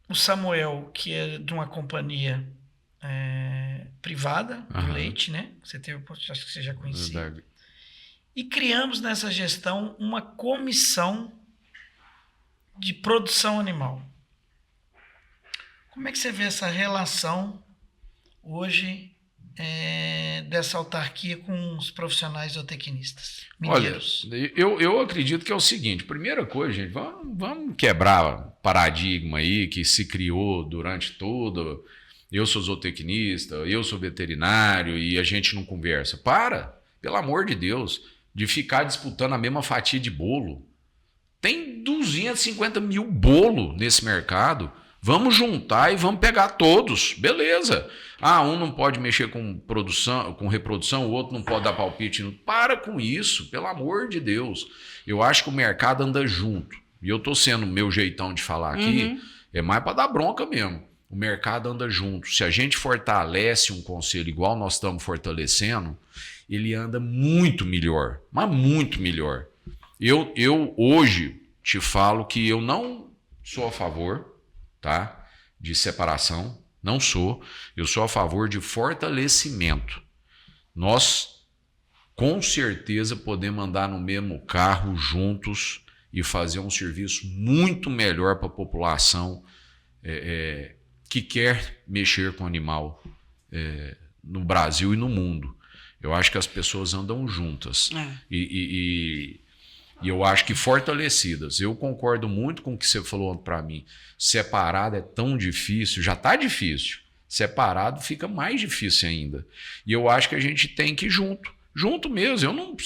o Samuel, que é de uma companhia privada do leite, né? Você teve, acho que você já conhecia. E criamos nessa gestão uma comissão de produção animal. Como é que você vê essa relação hoje dessa autarquia com os profissionais zootecnistas mineiros? Olha, eu acredito que é o seguinte: primeira coisa, gente, vamos quebrar paradigma aí que se criou durante todo. Eu sou zootecnista, eu sou veterinário e a gente não conversa. Pelo amor de Deus, de ficar disputando a mesma fatia de bolo. Tem 250 mil bolos nesse mercado. Vamos juntar e vamos pegar todos. Beleza. Um não pode mexer com reprodução, o outro não pode dar palpite. Para com isso, pelo amor de Deus. Eu acho que o mercado anda junto. E eu estou sendo meu jeitão de falar aqui, é mais para dar bronca mesmo. O mercado anda junto. Se a gente fortalece um conselho igual nós estamos fortalecendo, ele anda muito melhor, mas muito melhor. Eu hoje te falo que eu não sou a favor, tá, de separação, não sou. Eu sou a favor de fortalecimento. Nós, com certeza, podemos andar no mesmo carro juntos e fazer um serviço muito melhor para a população que quer mexer com animal no Brasil e no mundo. Eu acho que as pessoas andam juntas e eu acho que fortalecidas. Eu concordo muito com o que você falou para mim. Separado é tão difícil, já está difícil. Separado fica mais difícil ainda. E eu acho que a gente tem que ir junto mesmo.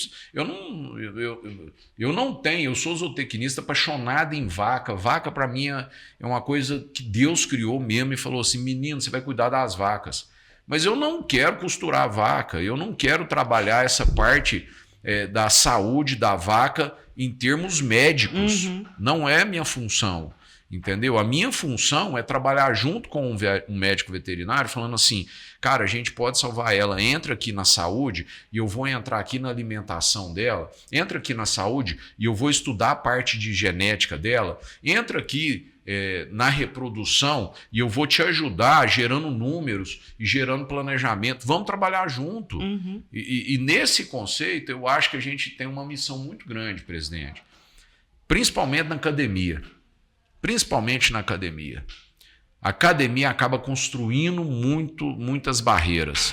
Eu sou zootecnista apaixonado em vaca. Vaca para mim é uma coisa que Deus criou mesmo e falou assim: menino, você vai cuidar das vacas. Mas eu não quero costurar a vaca, eu não quero trabalhar essa parte da saúde da vaca em termos médicos. Não é minha função. Entendeu? A minha função é trabalhar junto com um médico veterinário, falando assim, cara, a gente pode salvar ela, entra aqui na saúde e eu vou entrar aqui na alimentação dela, entra aqui na saúde e eu vou estudar a parte de genética dela, entra aqui na reprodução e eu vou te ajudar gerando números e gerando planejamento. Vamos trabalhar junto. Uhum. E nesse conceito, eu acho que a gente tem uma missão muito grande, presidente, principalmente na academia. Principalmente na academia. A academia acaba construindo muitas barreiras.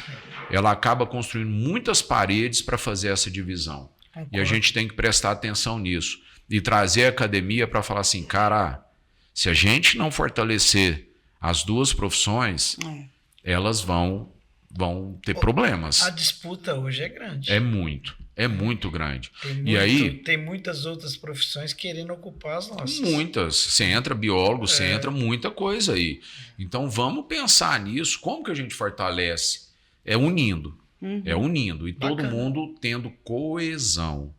Ela acaba construindo muitas paredes para fazer essa divisão. E a gente tem que prestar atenção nisso. E trazer a academia para falar assim, cara, se a gente não fortalecer as duas profissões, elas vão ter problemas. A disputa hoje é grande. É muito grande. Tem muitas outras profissões querendo ocupar as nossas. Muitas. Você entra biólogo, você entra muita coisa aí. Então vamos pensar nisso. Como que a gente fortalece? É unindo. É unindo. E Bacana. todo mundo tendo coesão.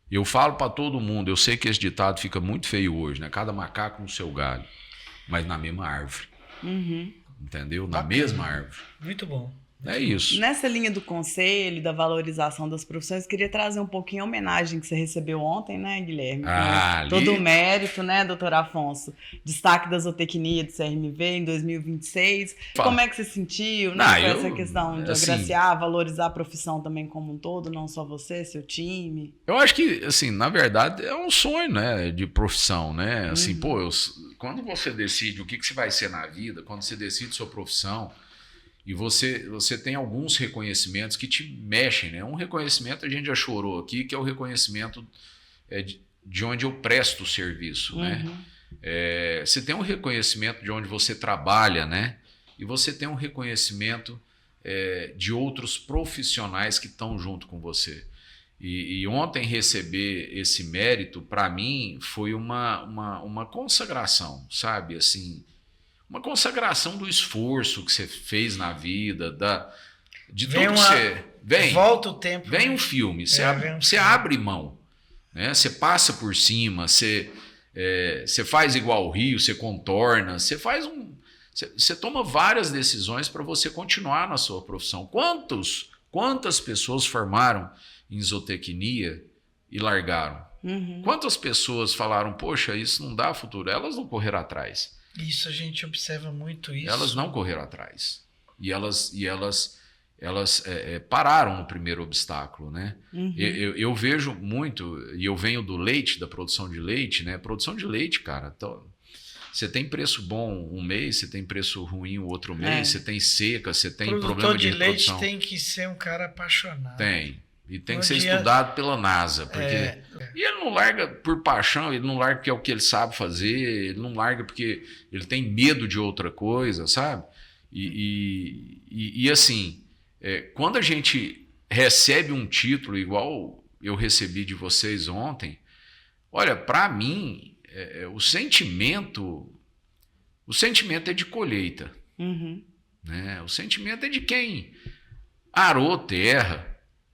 Eu falo para todo mundo, eu sei que esse ditado fica muito feio hoje, né? Cada macaco no seu galho, mas na mesma árvore. Entendeu? Na mesma árvore. Muito bom. É isso. Nessa linha do conselho, da valorização das profissões, queria trazer um pouquinho a homenagem que você recebeu ontem, né, Guilherme? Todo o mérito, né, doutor Afonso? Destaque da zootecnia do CRMV em 2026. Como é que você sentiu, né, com essa questão de agraciar, valorizar a profissão também como um todo, não só você, seu time? Eu acho que, assim, na verdade, é um sonho, né, de profissão, né? Assim, quando você decide o que você vai ser na vida, quando você decide sua profissão, e você tem alguns reconhecimentos que te mexem, né? Um reconhecimento a gente já chorou aqui, que é o reconhecimento de onde eu presto o serviço, né? Você tem um reconhecimento de onde você trabalha, né? E você tem um reconhecimento de outros profissionais que estão junto com você. E ontem receber esse mérito, para mim, foi uma consagração, sabe? Assim, uma consagração do esforço que você fez na vida, de tudo que você... Volta o tempo. Vem um filme, você abre mão, né? Você passa por cima, você faz igual o Rio, você contorna, você toma várias decisões para você continuar na sua profissão. Quantas pessoas formaram em zootecnia e largaram? Quantas pessoas falaram, poxa, isso não dá futuro? Elas não correram atrás. Isso, a gente observa muito isso. Elas não correram atrás. E elas pararam no primeiro obstáculo, né? Eu vejo muito, e eu venho do leite, da produção de leite, né? Produção de leite, cara, você tem preço bom um mês, você tem preço ruim o outro mês, você tem seca, você tem problema de reprodução. Produtor de leite tem que ser um cara apaixonado. Tem. E tem que ser estudado pela NASA. Porque... E ele não larga por paixão, ele não larga porque é o que ele sabe fazer, ele não larga porque ele tem medo de outra coisa, sabe? E assim, quando a gente recebe um título igual eu recebi de vocês ontem, olha, para mim, o sentimento é de colheita. Né? O sentimento é de quem arou terra,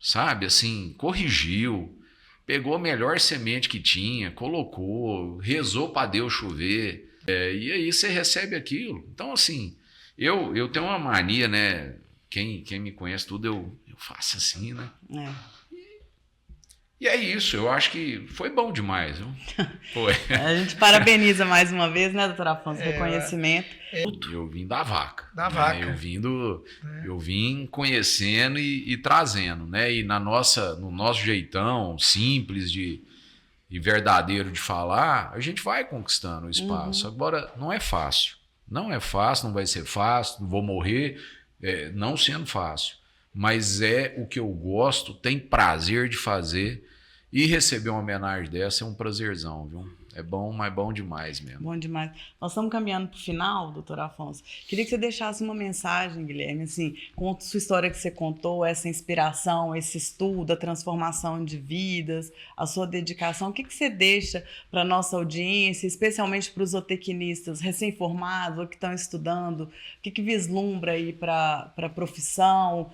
sabe, assim, corrigiu, pegou a melhor semente que tinha, colocou, rezou para Deus chover, e aí você recebe aquilo. Então, assim, eu tenho uma mania, né? Quem me conhece tudo, eu faço assim, né? E é isso, eu acho que foi bom demais, viu? Foi. A gente parabeniza mais uma vez, né, doutor Afonso, reconhecimento. Eu vim da vaca. Vaca. Eu vim conhecendo e trazendo, né? E no nosso jeitão simples e verdadeiro de falar, a gente vai conquistando o espaço. Agora, não é fácil. Não é fácil, não vai ser fácil, não vou morrer não sendo fácil. Mas é o que eu gosto, tem prazer de fazer, e receber uma homenagem dessa é um prazerzão, viu? É bom, mas bom demais mesmo. Bom demais. Nós estamos caminhando para o final, doutor Afonso. Queria que você deixasse uma mensagem, Guilherme, assim, com a sua história que você contou, essa inspiração, esse estudo, a transformação de vidas, a sua dedicação. O que você deixa para a nossa audiência, especialmente para os zootecnistas recém-formados ou que estão estudando? O que vislumbra aí para a profissão?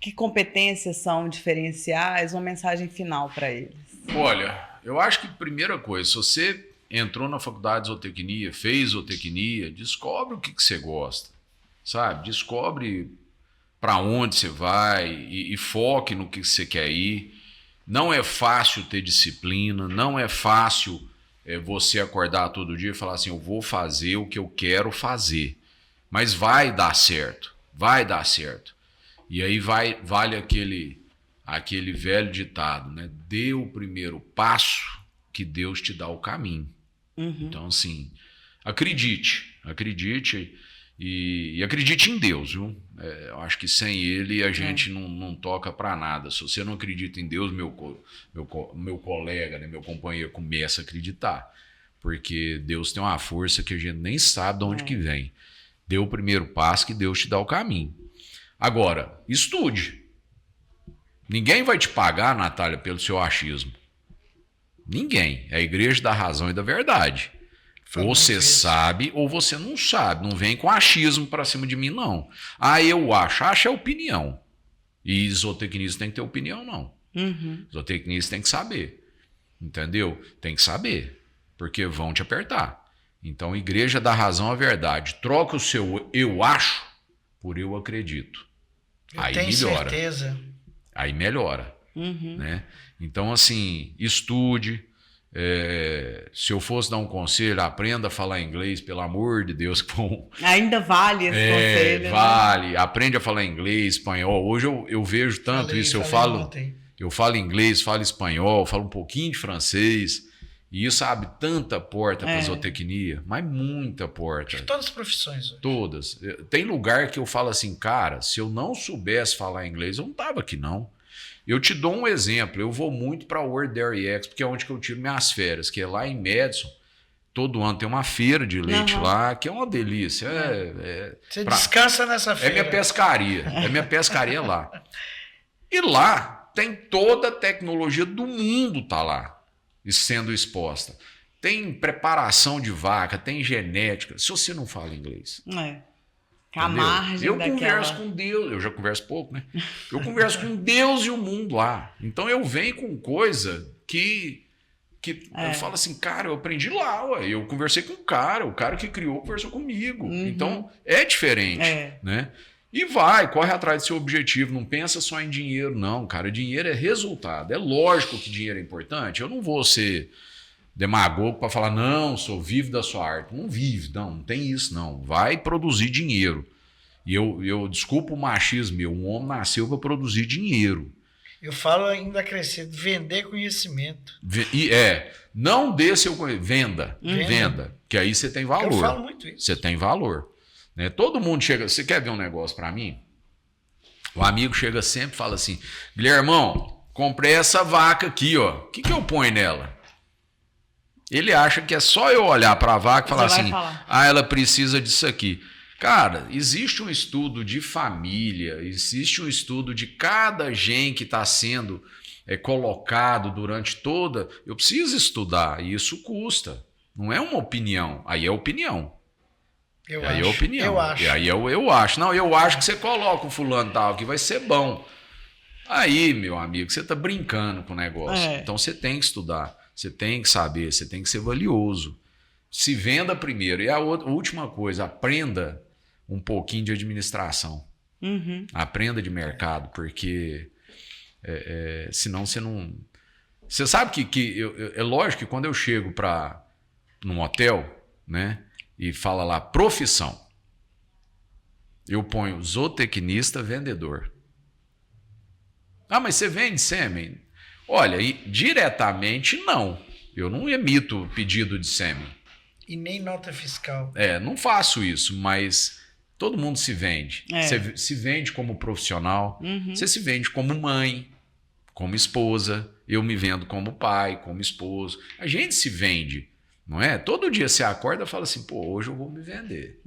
Que competências são diferenciais? Uma mensagem final para eles. Olha, eu acho que primeira coisa, se você entrou na faculdade de zootecnia, fez zootecnia, descobre o que você gosta, sabe? Descobre para onde você vai e foque no que você quer ir. Não é fácil ter disciplina, não é fácil você acordar todo dia e falar assim, eu vou fazer o que eu quero fazer. Mas vai dar certo, vai dar certo. E aí vale aquele velho ditado, né? Dê o primeiro passo que Deus te dá o caminho. Então, assim, acredite e acredite em Deus, viu? Eu acho que sem Ele a gente não toca para nada. Se você não acredita em Deus, meu colega, né, meu companheiro, começa a acreditar. Porque Deus tem uma força que a gente nem sabe de onde que vem. Dê o primeiro passo que Deus te dá o caminho. Agora, estude. Ninguém vai te pagar, Natália, pelo seu achismo. Ninguém. É a igreja da razão e da verdade. Ou você sabe ou você não sabe. Não vem com achismo para cima de mim, não. Ah, eu acho. Acho é opinião. E zootecnista tem que ter opinião, não. Zootecnista tem que saber. Entendeu? Tem que saber. Porque vão te apertar. Então, igreja da razão é a verdade. Troca o seu eu acho por eu acredito. Aí melhora. Certeza. Aí melhora. Né? Então, assim, estude. Se eu fosse dar um conselho, aprenda a falar inglês, pelo amor de Deus. Ainda vale esse conselho. Vale. Né? Aprende a falar inglês, espanhol. Hoje eu vejo tanto isso. Eu falo inglês, falo espanhol, falo um pouquinho de francês. E isso abre tanta porta para a zootecnia, mas muita porta. De todas as profissões. Hoje. Todas. Tem lugar que eu falo assim, cara, se eu não soubesse falar inglês, eu não estava aqui, não. Eu te dou um exemplo. Eu vou muito para a World Dairy Expo, que é onde que eu tiro minhas férias, que é lá em Madison. Todo ano tem uma feira de leite lá, que é uma delícia. Você descansa nessa feira. É minha pescaria lá. E lá tem toda a tecnologia do mundo tá lá. Sendo exposta. Tem preparação de vaca, tem genética. Se você não fala inglês. A margem eu converso com Deus. Eu já converso pouco, né? Eu converso com Deus e o mundo lá. Então eu venho com coisa que eu falo assim, cara, eu aprendi lá. Ué. Eu conversei com o cara que criou conversou comigo. Então é diferente, né? E corre atrás do seu objetivo, não pensa só em dinheiro, não, cara. Dinheiro é resultado. É lógico que dinheiro é importante. Eu não vou ser demagogo para falar, não, sou vivo da sua arte. Não vive, não tem isso, não. Vai produzir dinheiro. E eu desculpa o machismo, um homem nasceu para produzir dinheiro. Eu falo ainda acrescento, vender conhecimento. Não dê seu conhecimento, venda, que aí você tem valor. Eu falo muito isso. Você tem valor. Né? Todo mundo chega, você quer ver um negócio para mim? O amigo chega sempre e fala assim, Guilhermão, comprei essa vaca aqui, ó. O que eu ponho nela? Ele acha que é só eu olhar para a vaca e falar assim, ela precisa disso aqui. Cara, existe um estudo de família, existe um estudo de cada gene que está sendo colocado durante toda... Eu preciso estudar, e isso custa. Não é uma opinião, aí é opinião. Eu acho. Não, eu acho que você coloca o fulano tal que vai ser bom. Aí, meu amigo, você está brincando com o negócio. Então você tem que estudar, você tem que saber, você tem que ser valioso. Se venda primeiro. E a última coisa, aprenda um pouquinho de administração. Aprenda de mercado, porque senão você não... Você sabe que é lógico que quando eu chego num hotel, né? E fala lá, profissão. Eu ponho zootecnista, vendedor. Ah, mas você vende sêmen? Olha, diretamente não. Eu não emito pedido de sêmen. E nem nota fiscal. Não faço isso, mas todo mundo se vende. Você se vende como profissional, você se vende como mãe, como esposa. Eu me vendo como pai, como esposo. A gente se vende. Não é? Todo dia você acorda e fala assim, pô, hoje eu vou me vender.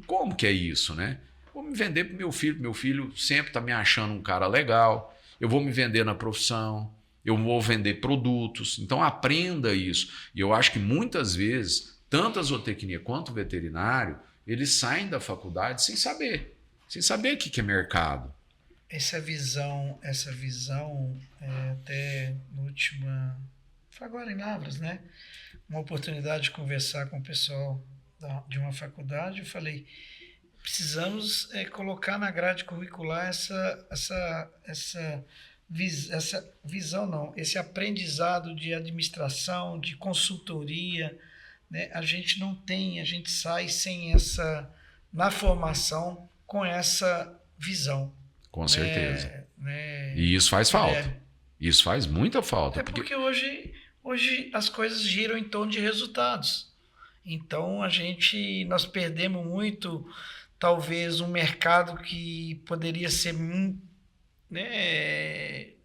Como que é isso, né? Vou me vender pro meu filho. Meu filho sempre tá me achando um cara legal. Eu vou me vender na profissão. Eu vou vender produtos. Então aprenda isso. E eu acho que muitas vezes, tanto a zootecnia quanto o veterinário, eles saem da faculdade sem saber. Sem saber o que é mercado. Essa visão até na última foi agora em Lavras, né? Uma oportunidade de conversar com o pessoal de uma faculdade. Eu falei, precisamos colocar na grade curricular essa visão, não, esse aprendizado de administração, de consultoria, né? A gente não tem, a gente sai sem na formação, com essa visão. Com certeza. E isso faz falta. Isso faz muita falta. Porque hoje as coisas giram em torno de resultados. Então, nós perdemos muito, talvez, um mercado que poderia ser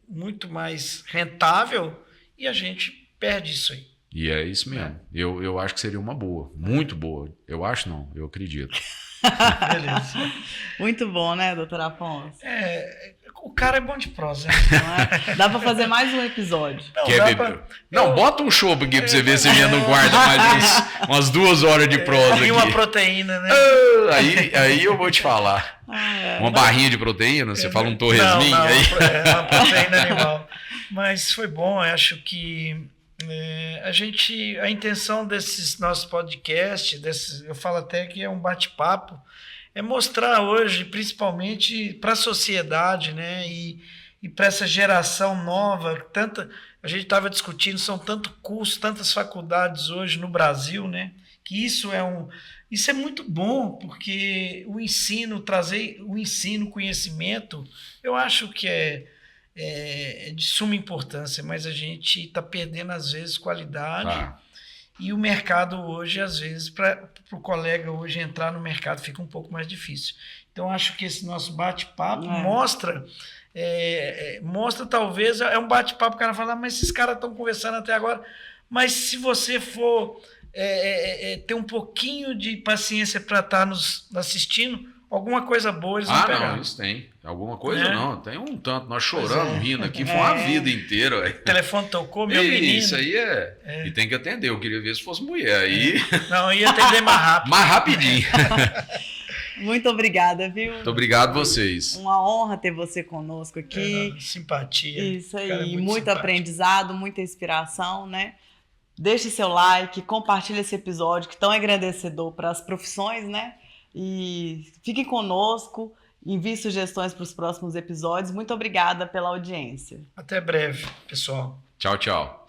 muito mais rentável, e a gente perde isso aí. E é isso mesmo. Eu acho que seria uma boa, muito boa. Eu acho não, eu acredito. Beleza. Muito bom, né, doutor Afonso? O cara é bom de prosa. Não é? Dá pra fazer mais um episódio. Bota um show aqui pra você ver se ele não guarda mais umas 2 horas de prosa aqui. E uma proteína, né? Aí eu vou te falar. Uma barrinha de proteína, você fala um torresminho aí. Uma proteína animal. Mas foi bom, eu acho que a intenção desses nossos podcasts, eu falo até que é um bate-papo, é mostrar hoje, principalmente para a sociedade, né, e para essa geração nova, a gente estava discutindo, são tanto curso, tantas faculdades hoje no Brasil, né, que isso é muito bom, porque o ensino, trazer o ensino, conhecimento, eu acho que é de suma importância, mas a gente está perdendo, às vezes, qualidade. E o mercado hoje, às vezes, para o colega hoje entrar no mercado fica um pouco mais difícil. Então, acho que esse nosso bate-papo mostra talvez, é um bate-papo, o cara fala, mas esses caras estão conversando até agora, mas se você for ter um pouquinho de paciência para estar nos assistindo, alguma coisa boa eles vão pegar. Não, isso tem. Alguma coisa não. Tem um tanto. Nós choramos, rindo aqui. Foi uma vida inteira. O telefone tocou, meu menino. Isso aí E tem que atender. Eu queria ver se fosse mulher. Aí... Não, ia atender mais rápido. Mais rapidinho. Muito obrigada, viu? Muito obrigado a vocês. Uma honra ter você conosco aqui. Simpatia. Isso aí. Muito aprendizado, muita inspiração, né? Deixe seu like, compartilhe esse episódio que é tão engrandecedor para as profissões, né? E fiquem conosco, envie sugestões para os próximos episódios. Muito obrigada pela audiência. Até breve, pessoal. Tchau, tchau.